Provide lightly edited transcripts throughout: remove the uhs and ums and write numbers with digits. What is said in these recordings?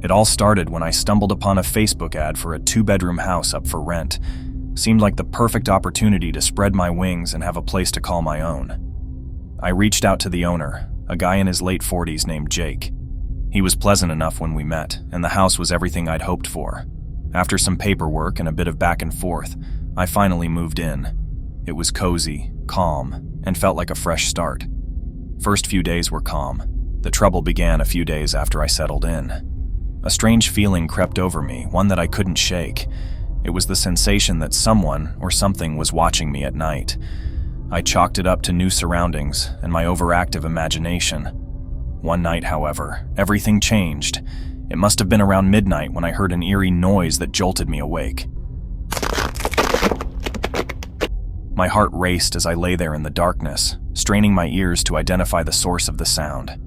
It all started when I stumbled upon a Facebook ad for a 2-bedroom house up for rent. Seemed like the perfect opportunity to spread my wings and have a place to call my own. I reached out to the owner, a guy in his late 40s named Jake. He was pleasant enough when we met, and the house was everything I'd hoped for. After some paperwork and a bit of back and forth, I finally moved in. It was cozy, calm, and felt like a fresh start. First few days were calm. The trouble began a few days after I settled in. A strange feeling crept over me, one that I couldn't shake. It was the sensation that someone or something was watching me at night. I chalked it up to new surroundings and my overactive imagination. One night, however, everything changed. It must have been around midnight when I heard an eerie noise that jolted me awake. My heart raced as I lay there in the darkness, straining my ears to identify the source of the sound.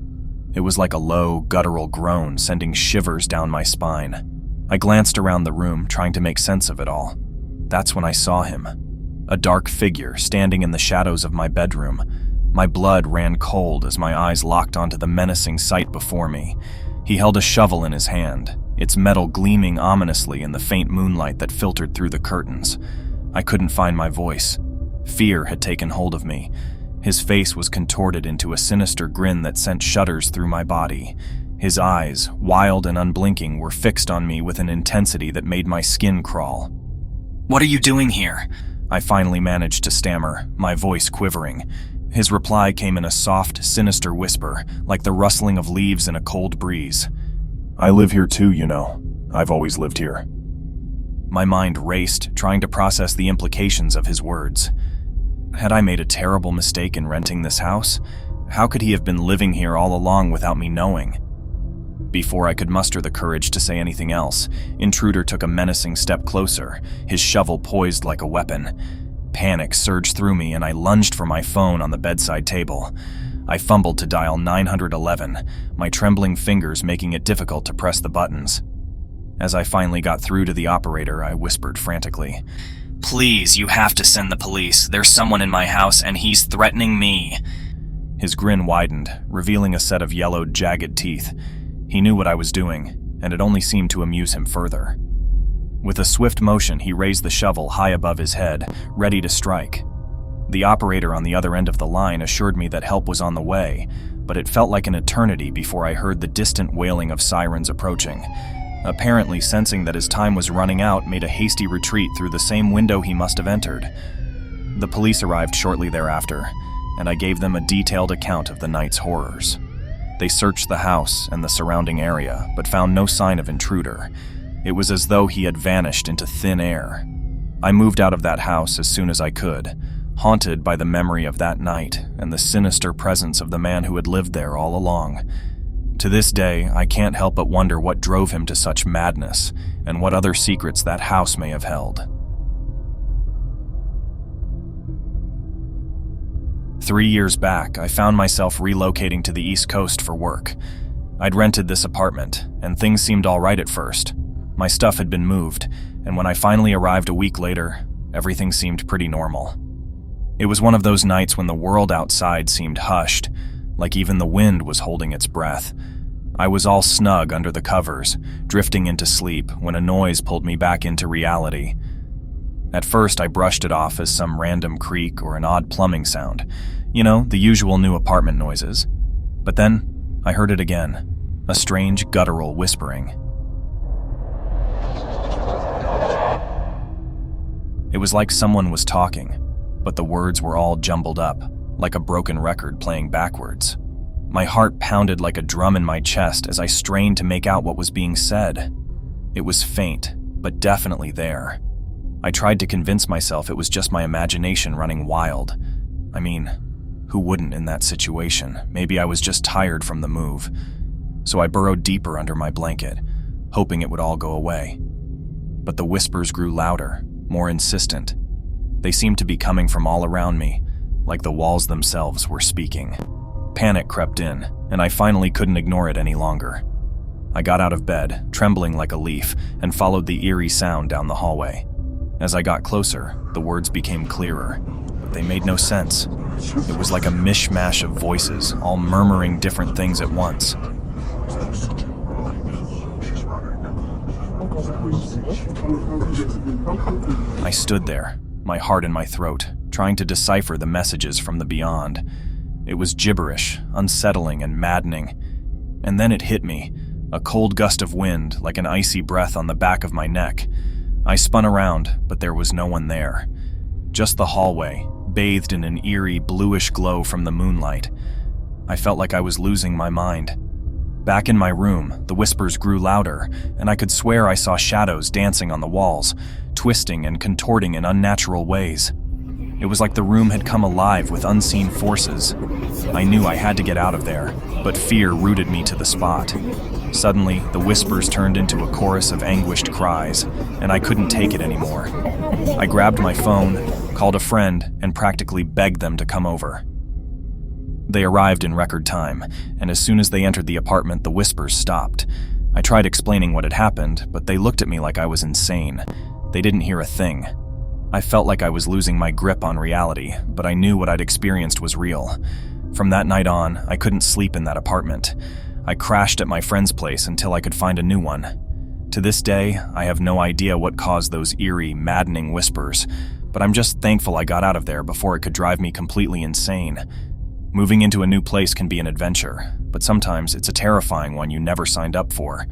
It was like a low, guttural groan sending shivers down my spine. I glanced around the room, trying to make sense of it all. That's when I saw him. A dark figure standing in the shadows of my bedroom. My blood ran cold as my eyes locked onto the menacing sight before me. He held a shovel in his hand, its metal gleaming ominously in the faint moonlight that filtered through the curtains. I couldn't find my voice. Fear had taken hold of me. His face was contorted into a sinister grin that sent shudders through my body. His eyes, wild and unblinking, were fixed on me with an intensity that made my skin crawl. "What are you doing here?" I finally managed to stammer, my voice quivering. His reply came in a soft, sinister whisper, like the rustling of leaves in a cold breeze. "I live here too, you know. I've always lived here." My mind raced, trying to process the implications of his words. Had I made a terrible mistake in renting this house? How could he have been living here all along without me knowing? Before I could muster the courage to say anything else, Intruder took a menacing step closer, his shovel poised like a weapon. Panic surged through me and I lunged for my phone on the bedside table. I fumbled to dial 911, my trembling fingers making it difficult to press the buttons. As I finally got through to the operator, I whispered frantically, "Please, you have to send the police. There's someone in my house and he's threatening me." His grin widened, revealing a set of yellowed, jagged teeth. He knew what I was doing, and it only seemed to amuse him further. With a swift motion, he raised the shovel high above his head, ready to strike. The operator on the other end of the line assured me that help was on the way, but it felt like an eternity before I heard the distant wailing of sirens approaching. Apparently sensing that his time was running out, made a hasty retreat through the same window he must have entered. The police arrived shortly thereafter, and I gave them a detailed account of the night's horrors. They searched the house and the surrounding area, but found no sign of Intruder. It was as though he had vanished into thin air. I moved out of that house as soon as I could, haunted by the memory of that night and the sinister presence of the man who had lived there all along. To this day, I can't help but wonder what drove him to such madness and what other secrets that house may have held. 3 years back, I found myself relocating to the East Coast for work. I'd rented this apartment, and things seemed all right at first. My stuff had been moved, and when I finally arrived a week later, everything seemed pretty normal. It was one of those nights when the world outside seemed hushed, like even the wind was holding its breath. I was all snug under the covers, drifting into sleep when a noise pulled me back into reality. At first, I brushed it off as some random creak or an odd plumbing sound. You know, the usual new apartment noises. But then, I heard it again, a strange guttural whispering. It was like someone was talking, but the words were all jumbled up, like a broken record playing backwards. My heart pounded like a drum in my chest as I strained to make out what was being said. It was faint, but definitely there. I tried to convince myself it was just my imagination running wild. I mean, who wouldn't in that situation? Maybe I was just tired from the move. So I burrowed deeper under my blanket, hoping it would all go away. But the whispers grew louder, more insistent. They seemed to be coming from all around me, like the walls themselves were speaking. Panic crept in, and I finally couldn't ignore it any longer. I got out of bed, trembling like a leaf, and followed the eerie sound down the hallway. As I got closer, the words became clearer, but they made no sense. It was like a mishmash of voices, all murmuring different things at once. I stood there, my heart in my throat, trying to decipher the messages from the beyond. It was gibberish, unsettling and maddening. And then it hit me, a cold gust of wind, like an icy breath on the back of my neck. I spun around, but there was no one there. Just the hallway, bathed in an eerie, bluish glow from the moonlight. I felt like I was losing my mind. Back in my room, the whispers grew louder, and I could swear I saw shadows dancing on the walls, twisting and contorting in unnatural ways. It was like the room had come alive with unseen forces. I knew I had to get out of there, but fear rooted me to the spot. Suddenly, the whispers turned into a chorus of anguished cries, and I couldn't take it anymore. I grabbed my phone, called a friend, and practically begged them to come over. They arrived in record time, and as soon as they entered the apartment, the whispers stopped. I tried explaining what had happened, but they looked at me like I was insane. They didn't hear a thing. I felt like I was losing my grip on reality, but I knew what I'd experienced was real. From that night on, I couldn't sleep in that apartment. I crashed at my friend's place until I could find a new one. To this day, I have no idea what caused those eerie, maddening whispers, but I'm just thankful I got out of there before it could drive me completely insane. Moving into a new place can be an adventure, but sometimes it's a terrifying one you never signed up for.